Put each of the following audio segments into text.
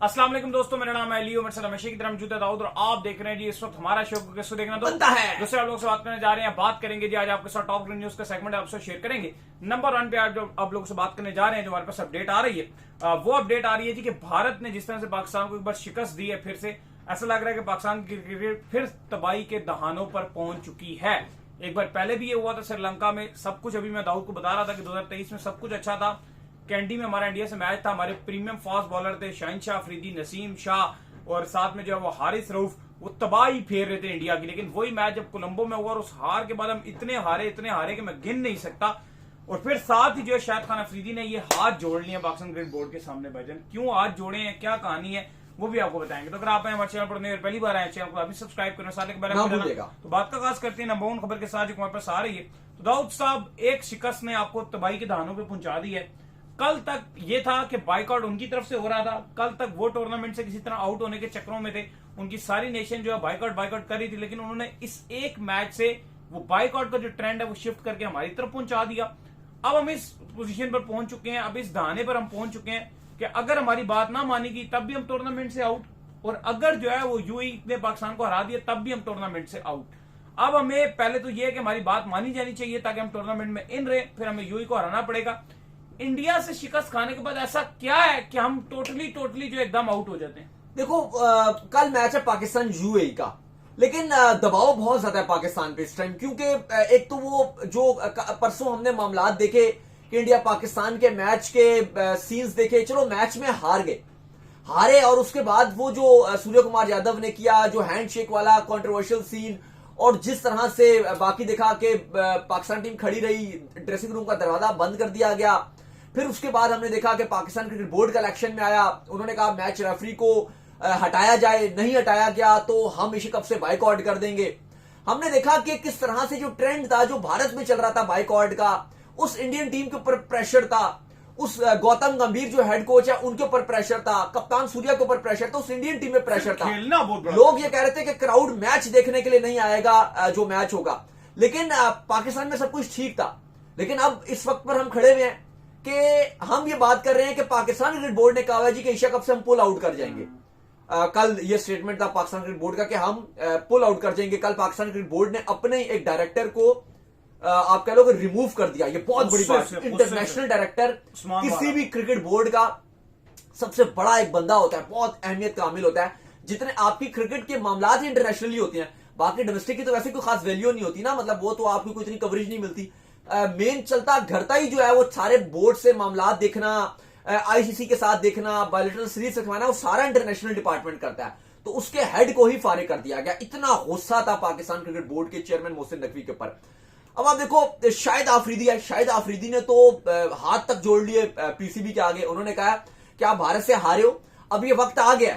अस्सलाम वालेकुम दोस्तों, मेरा नाम है लियो, मेरे साथ हमेशा की तरह मौजूद है दाऊद और आप देख रहे हैं जी इस वक्त हमारा शो किसको देखना बनता है। दूसरे आप लोग से बात करने जा रहे हैं। बात करेंगे जी आज आपके साथ टॉप न्यूज का सेगमेंट आपसे शेयर करेंगे। नंबर 1 पे आज जो आप लोगों से बात करने जा रहे हैं, जो हमारे पास अपडेट आ रही है वो अपडेट आ रही है जी कि भारत ने जिस तरह से पाकिस्तान को एक बार शिकस्त दी है, फिर से ऐसा लग रहा है कि पाकिस्तान की क्रिकेट फिर तबाही के दहानों पर पहुंच चुकी है। एक बार पहले भी ये हुआ था श्रीलंका में, सब कुछ अभी मैं दाऊद को बता रहा था कि 2023 में सब कुछ अच्छा था। कैंडी में हमारा इंडिया से मैच था, हमारे प्रीमियम फास्ट बॉलर थे शहनशाह अफरीदी, नसीम शाह और साथ में जो है वो हारिस रऊफ, वो तबाही फेर रहे थे इंडिया की। लेकिन वही मैच जब कोलंबो में हुआ और उस हार के बाद हम इतने हारे कि मैं गिन नहीं सकता। और फिर साथ ही जो है शाहिद खान अफरीदी ने ये हाथ जोड़ लिए पाकिस्तान क्रिकेट बोर्ड के सामने। भाईजान क्यों हाथ जोड़े हैं, क्या कहानी है, वो भी आपको बताएंगे। तो अगर आप हमारे चैनल पर पहली बार आए, चैनल को अभी सब्सक्राइब करना, साथ ही तो बात का आगाज करते हैं नंबर 1 खबर के साथ जो हमारे पास आ रही है। तो दाऊद साहब, एक शिकस्त ने आपको तबाही के दहानों पे पहुंचा दी है। कल तक ये था कि बाइकआउट उनकी तरफ से हो रहा था, कल तक वो टूर्नामेंट से किसी तरह आउट होने के चक्रों में थे, उनकी सारी नेशन जो है बाइकआउट कर रही थी। लेकिन उन्होंने इस एक मैच से वो बाइकआउट का जो ट्रेंड है वो शिफ्ट करके हमारी तरफ पहुंचा दिया। अब हम इस पोजीशन पर पहुंच चुके हैं, अब इस दहाने पर हम पहुंच चुके हैं कि अगर हमारी बात ना मानेगी तब भी हम टूर्नामेंट से आउट, और अगर जो है वो यूएई ने पाकिस्तान को हरा दिया तब भी हम टूर्नामेंट से आउट। अब हमें पहले तो ये है कि हमारी बात मानी जानी चाहिए ताकि हम टूर्नामेंट में इन रहे, फिर हमें यूएई को हराना पड़ेगा। इंडिया से शिकस्त खाने के बाद ऐसा क्या है कि हम टोटली जो एकदम आउट हो जाते हैं? देखो, कल मैच है पाकिस्तान यूएई का, लेकिन दबाव बहुत ज्यादा है पाकिस्तान पे इस टाइम, क्योंकि एक तो वो जो परसों हमने मामलात देखे कि इंडिया पाकिस्तान के मैच के सीन्स देखे, चलो मैच में हारे और उसके बाद वो जो सूर्य कुमार यादव ने किया जो हैंडशेक वाला कंट्रोवर्शियल सीन, और जिस तरह से बाकी देखा कि पाकिस्तान टीम खड़ी रही, ड्रेसिंग रूम का दरवाजा बंद कर दिया गया। फिर उसके बाद हमने देखा कि पाकिस्तान क्रिकेट बोर्ड का इलेक्शन में आया, उन्होंने कहा मैच रेफरी को हटाया जाए, नहीं हटाया गया तो हम एशिया कप से बाइकआउट कर देंगे। हमने देखा कि किस तरह से जो ट्रेंड था जो भारत में चल रहा था बाइकआउट का, उस इंडियन टीम के ऊपर प्रेशर था, उस गौतम गंभीर जो हेड कोच है उनके ऊपर प्रेशर था, कप्तान सूर्या के ऊपर प्रेशर था, उस इंडियन टीम में प्रेशर था। लोग ये कह रहे थे कि क्राउड मैच देखने के लिए नहीं आएगा जो मैच होगा, लेकिन पाकिस्तान में सब कुछ ठीक था। लेकिन अब इस वक्त पर हम खड़े हुए हैं कि हम ये बात कर रहे हैं कि पाकिस्तान क्रिकेट बोर्ड ने कहा है जी कि एशिया कप से हम पुल आउट कर जाएंगे। कल ये स्टेटमेंट था पाकिस्तान क्रिकेट बोर्ड का कि हम पुल आउट कर जाएंगे। कल पाकिस्तान क्रिकेट बोर्ड ने अपने एक डायरेक्टर को आप कह लो कि रिमूव कर दिया। ये बहुत बड़ी बात है। इंटरनेशनल डायरेक्टर किसी भी क्रिकेट बोर्ड का सबसे बड़ा एक बंदा होता है, बहुत अहमियत का हामिल होता है। जितने आपकी क्रिकेट के मामला ही इंटरनेशनली होती हैं, बाकी डोमेस्टिक की तो वैसे कोई खास वैल्यू नहीं होती ना, मतलब वो तो आपको कोई इतनी कवरेज नहीं मिलती। मेन चलता घरता ही जो है वो सारे बोर्ड से मामला देखना, आईसीसी के साथ देखना, बायलैटरल सीरीज रखवाना, वो सारा इंटरनेशनल डिपार्टमेंट करता है। तो उसके हेड को ही फारिग कर दिया गया। इतना गुस्सा था पाकिस्तान क्रिकेट बोर्ड के चेयरमैन मोहसिन नकवी के ऊपर। अब आप देखो, शाहिद आफरीदी है, शाहिद आफरीदी ने तो हाथ तक जोड़ लिए पीसीबी के आगे। उन्होंने कहा कि आप भारत से हारे हो, अब ये वक्त आ गया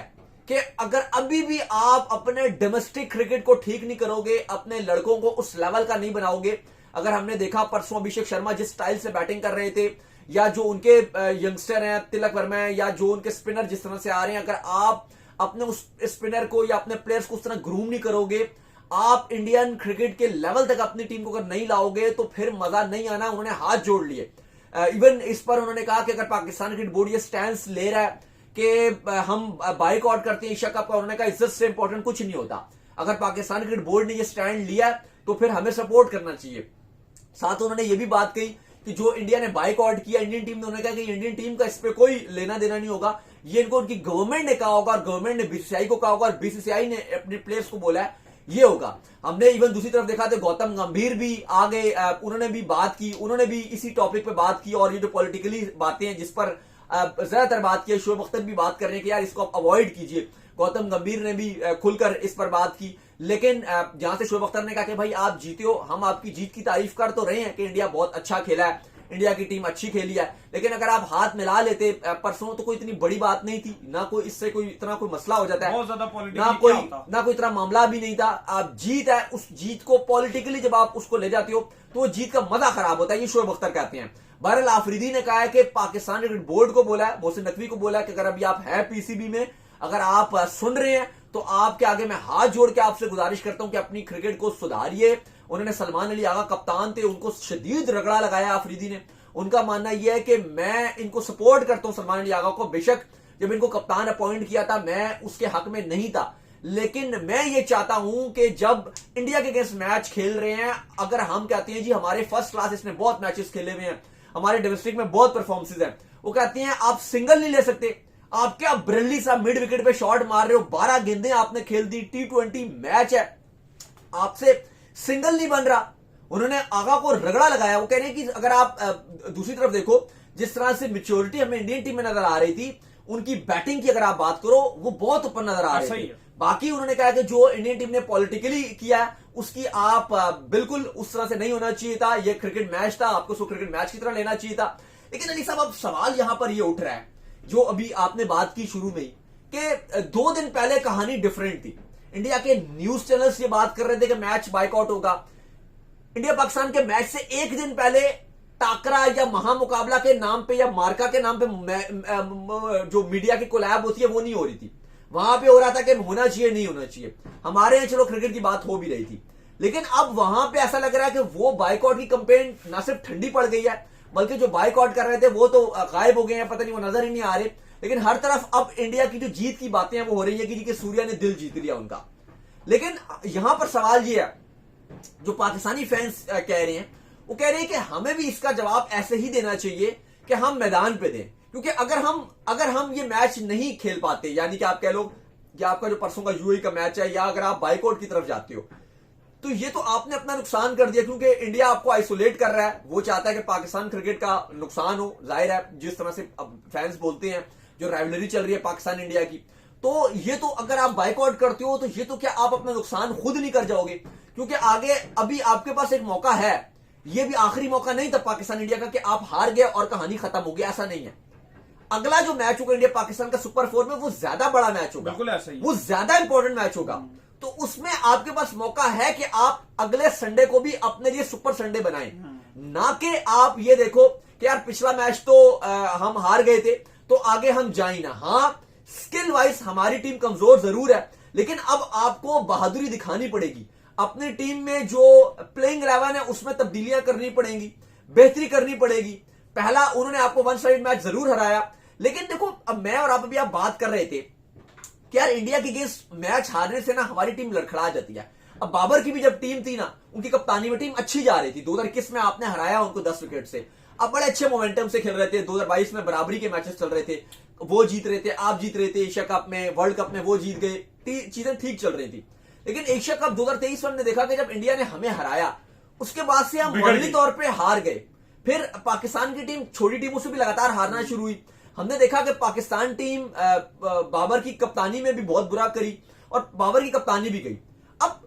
कि अगर अभी भी आप अपने डोमेस्टिक क्रिकेट को ठीक नहीं करोगे, अपने लड़कों को उस लेवल का नहीं बनाओगे। अगर हमने देखा परसों अभिषेक शर्मा जिस स्टाइल से बैटिंग कर रहे थे, या जो उनके यंगस्टर हैं तिलक वर्मा है, या जो उनके स्पिनर जिस तरह से आ रहे हैं, अगर आप अपने उस स्पिनर को या अपने प्लेयर्स को उस तरह ग्रूम नहीं करोगे, आप इंडियन क्रिकेट के लेवल तक अपनी टीम को अगर नहीं लाओगे तो फिर मजा नहीं आना। उन्होंने हाथ जोड़ लिए। इवन इस पर उन्होंने कहा कि अगर पाकिस्तान क्रिकेट बोर्ड ये स्टैंड ले रहा है कि हम बाइकआउट करते हैं एशिया कप का, उन्होंने कहा इज्जत से इंपॉर्टेंट कुछ नहीं होता। अगर पाकिस्तान क्रिकेट बोर्ड ने ये स्टैंड लिया तो फिर हमें सपोर्ट करना चाहिए। साथ उन्होंने ये भी बात कही कि जो इंडिया ने बाइकआउट किया इंडियन टीम ने, उन्होंने कहा कि इंडियन टीम का इस पे कोई लेना देना नहीं होगा, ये इनको उनकी गवर्नमेंट ने कहा होगा और गवर्नमेंट ने बीसीसीआई को कहा होगा और बीसीसीआई ने अपने प्लेयर्स को बोला है ये होगा। हमने इवन दूसरी तरफ देखा तो गौतम गंभीर भी आ गए, उन्होंने भी बात की, उन्होंने भी इसी टॉपिक पे बात की। और ये जो पॉलिटिकली बातें हैं जिस पर ज्यादातर बात की, शोएब अख्तर भी बात कर रहे हैं कि यार इसको आप अवॉइड कीजिए। गौतम गंभीर ने भी खुलकर इस पर बात की। लेकिन जहां से शोएब अख्तर ने कहा कि भाई आप जीते हो, हम आपकी जीत की तारीफ कर तो रहे हैं कि इंडिया बहुत अच्छा खेला है, इंडिया की टीम अच्छी खेली है, लेकिन अगर आप हाथ मिला लेते परसों तो कोई इतनी बड़ी बात नहीं थी ना, कोई इससे कोई इतना कोई मसला हो जाता है, बहुत ज्यादा ना कोई इतना मामला भी नहीं था। आप जीत है, उस जीत को पॉलिटिकली जब आप उसको ले जाते हो तो वो जीत का मजा खराब होता है, ये शोएब अख्तर कहते हैं। बहरहाल आफरीदी ने कहा है कि पाकिस्तान क्रिकेट बोर्ड को बोला है, मोहसिन नकवी को बोला है कि अगर अभी आप है पीसीबी में, अगर आप सुन रहे हैं तो आपके आगे मैं हाथ जोड़ के आपसे गुजारिश करता हूं कि अपनी क्रिकेट को सुधारिए। उन्होंने सलमान अली आगा कप्तान थे, उनको शदीद रगड़ा लगाया आफरीदी ने। उनका मानना यह है कि मैं इनको सपोर्ट करता हूं सलमान अली आगा को, बेशक जब इनको कप्तान अपॉइंट किया था मैं उसके हक में नहीं था, लेकिन मैं ये चाहता हूं कि जब इंडिया के अगेंस्ट मैच खेल रहे हैं, अगर हम कहते हैं जी हमारे फर्स्ट क्लास इसने बहुत मैचेस खेले हुए हैं, हमारे डोमेस्टिक में बहुत परफॉर्मेंसेज हैं, वो कहते हैं आप सिंगल नहीं ले सकते, आप क्या ब्रिल्ली सा मिड विकेट पे शॉट मार रहे हो, 12 गेंदें आपने खेल दी, T20 मैच है, आपसे सिंगल नहीं बन रहा। उन्होंने आगा को रगड़ा लगाया। वो कह रहे हैं कि अगर आप दूसरी तरफ देखो, जिस तरह से मैच्योरिटी हमें इंडियन टीम में नजर आ रही थी, उनकी बैटिंग की अगर आप बात करो वो बहुत ऊपर नजर आ रही थी। बाकी उन्होंने कहा कि जो इंडियन टीम ने पॉलिटिकली किया है उसकी आप बिल्कुल उस तरह से नहीं होना चाहिए था, ये क्रिकेट मैच था, आपको उसको क्रिकेट मैच की तरह लेना चाहिए था। लेकिन अली साहब अब सवाल यहां पर ये उठ रहा है जो अभी आपने बात की शुरू में ही, कि 2 दिन पहले कहानी डिफरेंट थी। इंडिया के न्यूज चैनल्स ये बात कर रहे थे कि मैच बाइकआउट होगा। इंडिया पाकिस्तान के मैच से 1 दिन पहले टाकरा या महामुकाबला के नाम पे या मार्का के नाम पे जो मीडिया की कोलैब होती है वो नहीं हो रही थी। वहां पे हो रहा था कि होना चाहिए नहीं होना चाहिए। हमारे यहां चलो क्रिकेट की बात हो भी रही थी, लेकिन अब वहां पे ऐसा लग रहा है कि वो बाइकआउट की कंपेन ना सिर्फ ठंडी पड़ गई है, बल्कि जो बाइकआउट कर रहे थे वो तो गायब हो गए हैं, पता नहीं वो नजर ही नहीं आ रहे। लेकिन हर तरफ अब इंडिया की जो जीत की बातें हैं वो हो रही है कि सूर्या ने दिल जीत लिया उनका। लेकिन यहां पर सवाल ये है, जो पाकिस्तानी फैंस कह रहे हैं, वो कह रहे हैं कि हमें भी इसका जवाब ऐसे ही देना चाहिए कि हम मैदान पे दें, क्योंकि अगर हम ये मैच नहीं खेल पाते, यानी कि आप कह लो कि आपका जो परसों का यूएई का मैच है, या अगर आप बाइकआउट की तरफ जाते हो, तो ये तो आपने अपना नुकसान कर दिया, क्योंकि इंडिया आपको आइसोलेट कर रहा है। वो चाहता है कि पाकिस्तान क्रिकेट का नुकसान हो, जाहिर है जिस तरह से अब फैंस बोलते हैं, जो राइवलरी चल रही है पाकिस्तान इंडिया की, तो ये तो अगर आप बाइकआउट करते हो तो ये तो क्या आप अपना नुकसान खुद नहीं कर जाओगे? क्योंकि आगे अभी आपके पास एक मौका है, ये भी आखिरी मौका नहीं था पाकिस्तान इंडिया का कि आप हार गए और कहानी खत्म हो गई, ऐसा नहीं है। अगला जो मैच होगा इंडिया पाकिस्तान का सुपर 4 में, वो ज्यादा बड़ा मैच होगा, बिल्कुल ऐसा ही, वो ज्यादा इंपॉर्टेंट मैच होगा। तो उसमें आपके पास मौका है कि आप अगले संडे को भी अपने लिए सुपर संडे बनाएं, ना कि आप ये देखो कि यार पिछला मैच तो हम हार गए थे तो आगे हम जाए ना। हाँ, स्किल वाइज हमारी टीम कमजोर जरूर है, लेकिन अब आपको बहादुरी दिखानी पड़ेगी। अपनी टीम में जो प्लेइंग 11 है उसमें तब्दीलियां करनी पड़ेंगी, बेहतरी करनी पड़ेगी। पहला उन्होंने आपको 1 साइड मैच जरूर हराया, लेकिन देखो अब मैं और आप अभी आप बात कर रहे थे कि यार इंडिया के अगेंस्ट मैच हारने से ना हमारी टीम लड़खड़ा जाती है। अब बाबर की भी जब टीम थी ना, उनकी कप्तानी में टीम अच्छी जा रही थी। 2021 में आपने हराया उनको 10 विकेट से, अब बड़े अच्छे मोमेंटम से खेल रहे थे। 2022 में बराबरी के मैचेस चल रहे थे, वो जीत रहे थे, आप जीत रहे थे। एशिया कप में, वर्ल्ड कप में वो जीत गए, चीजें ठीक चल रही थी। लेकिन एशिया कप 2023 में हमने देखा कि जब इंडिया ने हमें हराया, उसके बाद से हम मामूली तौर पर हार गए। फिर पाकिस्तान की टीम छोटी टीमों से भी लगातार हारना शुरू हुई। हमने देखा कि पाकिस्तान टीम बाबर की कप्तानी में भी बहुत बुरा करी और बाबर की कप्तानी भी गई। अब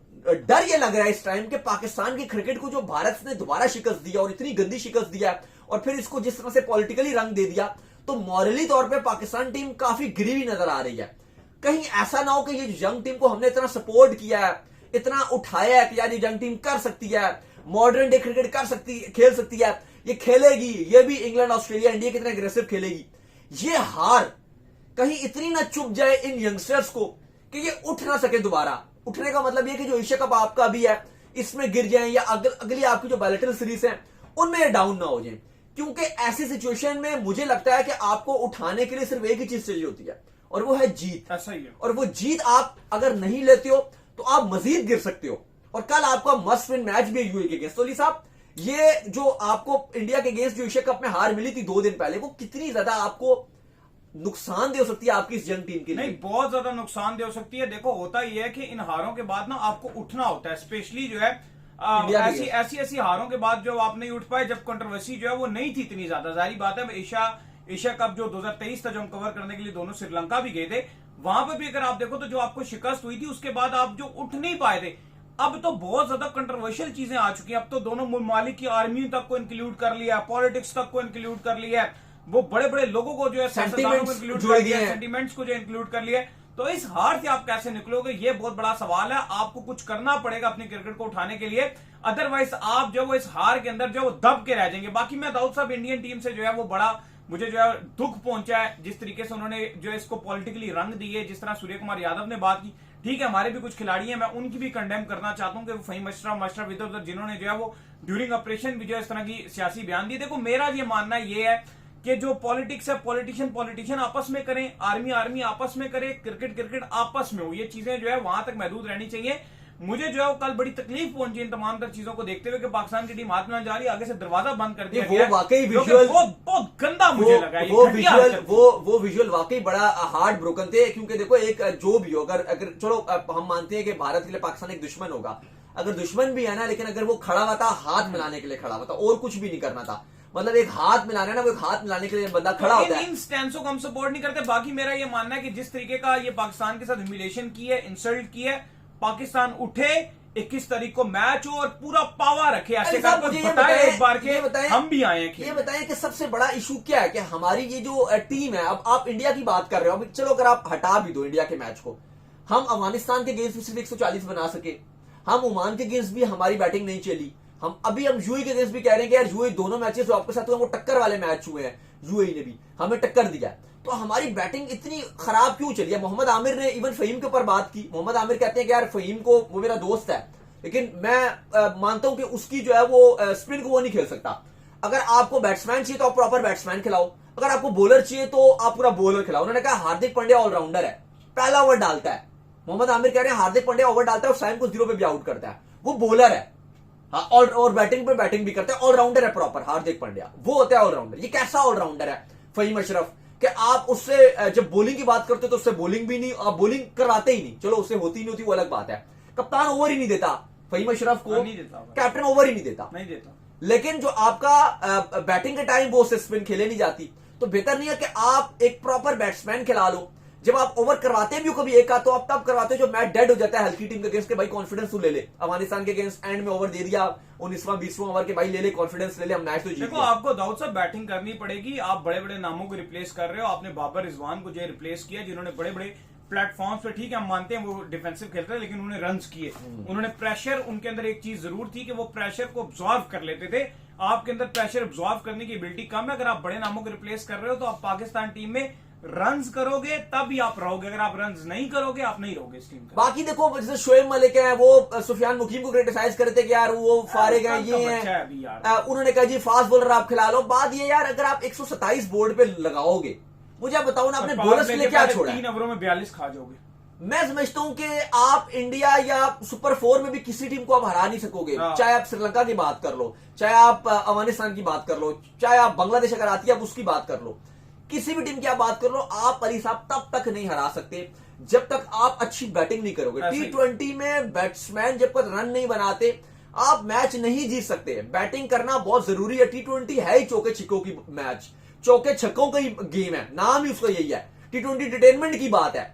डर ये लग रहा है इस टाइम कि पाकिस्तान की क्रिकेट को जो भारत ने दोबारा शिकस्त दिया और इतनी गंदी शिकस्त दिया और फिर इसको जिस तरह से पॉलिटिकली रंग दे दिया, तो मॉरली तौर पे पाकिस्तान टीम काफी गिरी हुई नजर आ रही है। कहीं ऐसा ना हो कि ये यंग टीम को हमने इतना सपोर्ट किया है, इतना उठाया है कि यार ये यंग टीम कर सकती है, मॉडर्न डे क्रिकेट कर सकती, खेल सकती है, ये खेलेगी, ये भी इंग्लैंड, ऑस्ट्रेलिया, इंडिया की तरह एग्रेसिव खेलेगी। ये हार कहीं इतनी ना चुप जाए इन यंगस्टर्स को कि ये उठ ना सके दोबारा। उठने का मतलब ये कि जो एशिया कप आपका भी है इसमें गिर जाएं, या अगली आपकी जो बायलैटरल सीरीज है उनमें ये डाउन ना हो जाए। क्योंकि ऐसी सिचुएशन में मुझे लगता है कि आपको उठाने के लिए सिर्फ एक ही चीज चाहिए होती है, और वो है जीत। ऐसा ही है। और वो जीत आप अगर नहीं लेते हो तो आप मजीद गिर सकते हो। और कल आपका मस्ट विन मैच भी यूएई के अगेंस्ट। तो अली साहब, ये जो आपको इंडिया के अगेंस्ट जो एशिया कप में हार मिली थी 2 दिन पहले, वो कितनी ज्यादा आपको नुकसानदेह हो सकती है आपकी इस यंग टीम के लिए? नहीं, बहुत ज्यादा नुकसानदेह हो सकती है। देखो होता यह है कि इन हारों के बाद ना आपको उठना होता है, स्पेशली जो है ऐसी हारों के बाद जो आप नहीं उठ पाए, जब कंट्रोवर्सी जो है वो नहीं थी इतनी ज्यादा। जारी बात है, एशिया कप जो 2023 था, जो हम कवर करने के लिए दोनों श्रीलंका भी गए थे, वहां पर भी अगर आप देखो तो जो आपको शिकस्त हुई थी उसके बाद आप जो उठ नहीं पाए थे। अब तो बहुत ज्यादा कंट्रोवर्शियल चीजें आ चुकी हैं। अब तो दोनों ममालिक की आर्मी तक को इंक्लूड कर लिया, पॉलिटिक्स तक को इंक्लूड कर लिया है, वो बड़े बड़े लोगों को जो है सियासतदानों को इंक्लूड कर लिया, सेंटीमेंट्स को जो इंक्लूड कर लिया। तो इस हार से आप कैसे निकलोगे, ये बहुत बड़ा सवाल है। आपको कुछ करना पड़ेगा अपनी क्रिकेट को उठाने के लिए, अदरवाइज आप जो वो इस हार के अंदर जो वो दब के रह जाएंगे। बाकी मैं दाऊद साहब इंडियन टीम से जो है वो बड़ा मुझे जो है दुख पहुंचा है, जिस तरीके से उन्होंने जो है इसको पॉलिटिकली रंग दिए, जिस तरह सूर्य कुमार यादव ने बात की। ठीक है, हमारे भी कुछ खिलाड़ी हैं, मैं उनकी भी कंडेम करना चाहता हूं कि फहीम अशरफ इधर उधर जिन्होंने जो है वो ड्यूरिंग ऑपरेशन भी जो है इस तरह की सियासी बयान दिए। देखो मेरा ये मानना ये है कि जो पॉलिटिक्स है पॉलिटिशियन आपस में करें, आर्मी आपस में करे, क्रिकेट आपस में हो। ये चीजें जो है वहां तक महदूद रहनी चाहिए। मुझे जो है वो कल बड़ी तकलीफ पहुंची इन तमाम तर चीजों को देखते हुए कि पाकिस्तान की टीम हाथ में जा रही है, आगे से दरवाजा बंद कर दिया गया। वो वाकई जो कि विजुअल बहुत गंदा मुझे लगा। वो विजुअल वाकई बड़ा हार्ट ब्रोकन थे, क्योंकि देखो एक जो भी हो, अगर चलो हम मानते हैं कि भारत के लिए पाकिस्तान एक दुश्मन होगा, अगर दुश्मन भी है ना, लेकिन अगर वो खड़ा हुआ था हाथ मिलाने के लिए खड़ा हुआ था और कुछ भी नहीं करना था। मतलब एक हाथ मिलाना है ना, वो एक हाथ मिलाने के लिए बंदा खड़ा होता है। इन स्टैंसों को हम सपोर्ट नहीं करते। बाकी मेरा ये मानना है कि जिस तरीके का ये पाकिस्तान के साथ ह्यूमिलेशन की है, इंसल्ट की है, पाकिस्तान उठे, 21 तारीख को मैच हो और पूरा पावर रखे। ऐसे बताए एक बार के हम भी आए हैं। ये बताएं कि सबसे बड़ा इशू क्या है कि हमारी ये जो टीम है, अब आप इंडिया की बात कर रहे हो, अब चलो अगर आप हटा भी दो इंडिया के मैच को, हम अफगानिस्तान के गेम्स में सिर्फ 140 बना सके, हम ओमान के गेम्स भी हमारी बैटिंग नहीं चली, हम यूएई के गेम्स भी कह रहे हैं कि यार यूएई दोनों मैचेस जो आपके साथ हुए वो टक्कर वाले मैच हुए हैं, यूएई ने भी हमें टक्कर दिया, तो हमारी बैटिंग इतनी खराब क्यों चली है? मोहम्मद आमिर ने इवन फहीम के ऊपर बात की। मोहम्मद आमिर कहते हैं कि यार फहीम को, वो मेरा दोस्त है, लेकिन मैं मानता हूं कि उसकी जो है वो स्पिन को वो नहीं खेल सकता। अगर आपको बैट्समैन चाहिए तो आप प्रॉपर बैट्समैन खिलाओ, अगर आपको बॉलर चाहिए तो आप पूरा बॉलर खिलाओ। उन्होंने कहा हार्दिक पांड्या ऑलराउंडर है, पहला ओवर डालता है। मोहम्मद आमिर कह रहे हैं हार्दिक पांड्या ओवर डालता है और साइम को 0 पे भी आउट करता है, वो बॉलर है। हाँ, और बैटिंग पे बैटिंग भी करते हैं, ऑलराउंडर है प्रॉपर हार्दिक पांड्या, वो होता है ऑलराउंडर। ये कैसा ऑलराउंडर है फहीम अशरफ कि आप उससे जब बॉलिंग की बात करते हो तो उससे बॉलिंग भी नहीं, आप बॉलिंग करवाते ही नहीं, चलो उससे होती नहीं होती वो अलग बात है। कप्तान ओवर ही नहीं देता फहीम अशरफ को, कैप्टन ओवर ही नहीं देता, लेकिन जो आपका बैटिंग के टाइम वो उससे स्पिन खेले नहीं जाती, तो बेहतर नहीं है कि आप एक प्रॉपर बैट्समैन खिला लो। जब आप ओवर करवाते भी हो कभी एक तो आप तब करवाते हो जो मैच डेड हो जाता है हल्की टीम के अगेंस्ट के, भाई कॉन्फिडेंस तू ले ले। अफगानिस्तान के अगेंस्ट एंड में ओवर दे दिया 19वां 20वां ओवर के, भाई ले ले कॉन्फिडेंस ले ले, हम मैच तो जीत। देखो आपको दाऊद साहब बैटिंग करनी पड़ेगी, आप बड़े बड़े नामों को रिप्लेस कर रहे हो। आपने बाबर रिजवान को जो रिप्लेस किया, जिन्होंने बड़े बड़े प्लेटफॉर्म्स पे, ठीक है हम मानते हैं वो डिफेंसिव खेलते हैं, लेकिन उन्होंने रन्स किए, उन्होंने प्रेशर, उनके अंदर एक चीज जरूर थी कि वो प्रेशर को ऑब्जॉर्व कर लेते थे। आपके अंदर प्रेशर ऑब्जॉर्व करने की एबिलिटी कम है। अगर आप बड़े नामों को रिप्लेस कर रहे हो तो आप पाकिस्तान टीम में रन्स करोगे तभी आप रहोगे, अगर आप रन्स नहीं करोगे आप नहीं रहोगे इस टीम का। बाकी देखो जैसे शोएब मलिक है, वो सुफियान मुकीम को क्रिटिसाइज करते कि यार वो फारिग है, ये है, उन्होंने कहा जी फास्ट बॉलर आप खिला लो। बात ये यार, अगर आप 127 बोर्ड पे लगाओगे, मुझे बताओ ना, अपने बॉलर्स के लिए क्या छोड़ा? 3 ओवरों में 42 खा जाओगे। मैं समझता हूं कि आप इंडिया या सुपर 4 में भी किसी टीम को आप हरा नहीं सकोगे। चाहे आप श्रीलंका की बात कर लो, चाहे आप अफगानिस्तान की बात कर लो, चाहे आप बांग्लादेश अगर आती है आप उसकी बात कर लो, किसी भी टीम की आप बात कर लो, आप अली साहब तब तक नहीं हरा सकते जब तक आप अच्छी बैटिंग नहीं करोगे। T20 में बैट्समैन जब तक रन नहीं बनाते आप मैच नहीं जीत सकते। बैटिंग करना बहुत जरूरी है। T20 है ही चौके छक्कों की मैच, चौके छक्कों का ही गेम है, नाम ही उसका यही है। T20 एंटरटेनमेंट की बात है।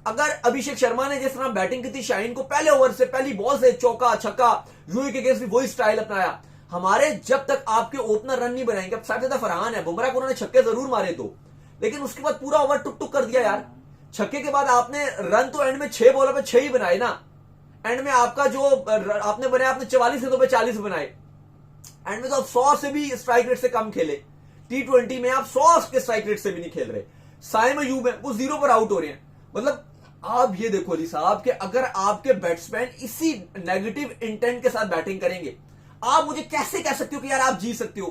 अगर अभिषेक शर्मा ने जिस तरह बैटिंग की थी, शाहीन को पहले ओवर से पहली बॉल से चौका छक्का, यूएई के अगेंस्ट भी वही स्टाइल अपनाया। हमारे जब तक आपके ओपनर रन नहीं बनाएंगे, अब साथ फरहान है, बुमराह को उन्होंने छक्के जरूर मारे दो, लेकिन उसके बाद पूरा ओवर टुक टुक कर दिया यार। छक्के के बाद आपने रन तो एंड में 6 बॉलों पे 6 ही बनाए ना। एंड में आपका जो आपने बनाया, आपने 44 गेंदों पे 40 बनाए। एंड में तो आप 100 से भी स्ट्राइक रेट से कम खेले। T20 में आप 100 के स्ट्राइक रेट से भी नहीं खेल रहे। साइम अयूब है, वो 0 पर आउट हो रहे हैं। मतलब आप ये देखो अली साहब कि अगर आपके बैट्समैन इसी नेगेटिव इंटेंट के साथ बैटिंग करेंगे, आप मुझे कैसे कह सकते हो कि यार आप जीत सकते हो?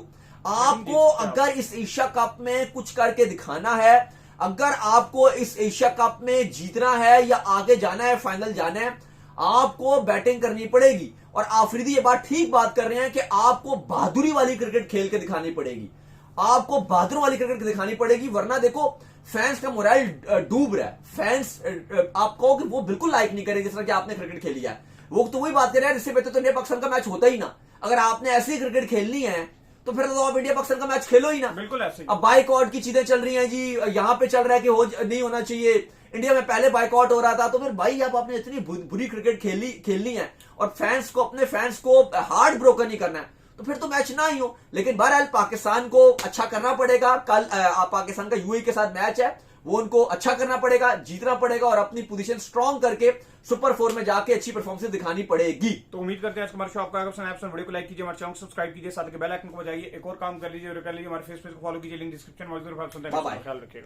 आपको अगर इस एशिया कप में कुछ करके दिखाना है, अगर आपको इस एशिया कप में जीतना है या आगे जाना है, फाइनल जाना है, आपको बैटिंग करनी पड़ेगी। और आफरीदी ये बात ठीक बात कर रहे हैं कि आपको बहादुरी वाली क्रिकेट खेल के दिखानी पड़ेगी, आपको बहादुर वाली क्रिकेट दिखानी पड़ेगी, वरना देखो फैंस का मोराल डूब रहा है। फैंस आप कहो कि वो बिल्कुल लाइक नहीं करे जिस तरह कि आपने क्रिकेट खेली है, वो तो वही बात कर रहे हैं, इससे बेहतर तो इंडिया पाकिस्तान का मैच होता ही ना। अगर आपने ऐसी क्रिकेट खेलनी है तो फिर तो आप इंडिया पाकिस्तान का मैच खेलो ही ना। बिल्कुल ऐसे। अब बाइकआउट की चीजें चल रही हैं जी, यहाँ पे चल रहा है कि नहीं होना चाहिए, इंडिया में पहले बाइकआउट हो रहा था, तो फिर भाई आप आपने इतनी बुरी क्रिकेट खेलनी है और अपने फैंस को हार्ट ब्रोकन नहीं करना है, तो फिर तो मैच ना ही हो। लेकिन बहरहाल पाकिस्तान को अच्छा करना पड़ेगा। कल पाकिस्तान का यूएई के साथ मैच है, वो उनको अच्छा करना पड़ेगा, जीतना पड़ेगा और अपनी पोजीशन स्ट्रांग करके सुपर 4 में जाके अच्छी परफॉर्मेंस दिखानी पड़ेगी। तो उम्मीद करते हैं आज हमारे शो आपको वीडियो को लाइक कीजिए, हमारे चैनल को सब्सक्राइब कीजिए, साथ ही बेल आइकन को बजाइए, एक और काम कर लीजिए और कर लीजिए हमारे फेसबुक को फॉलो कीजिए, लिंक डिस्क्रिप्शन में मौजूद है। ख्याल रखिएगा।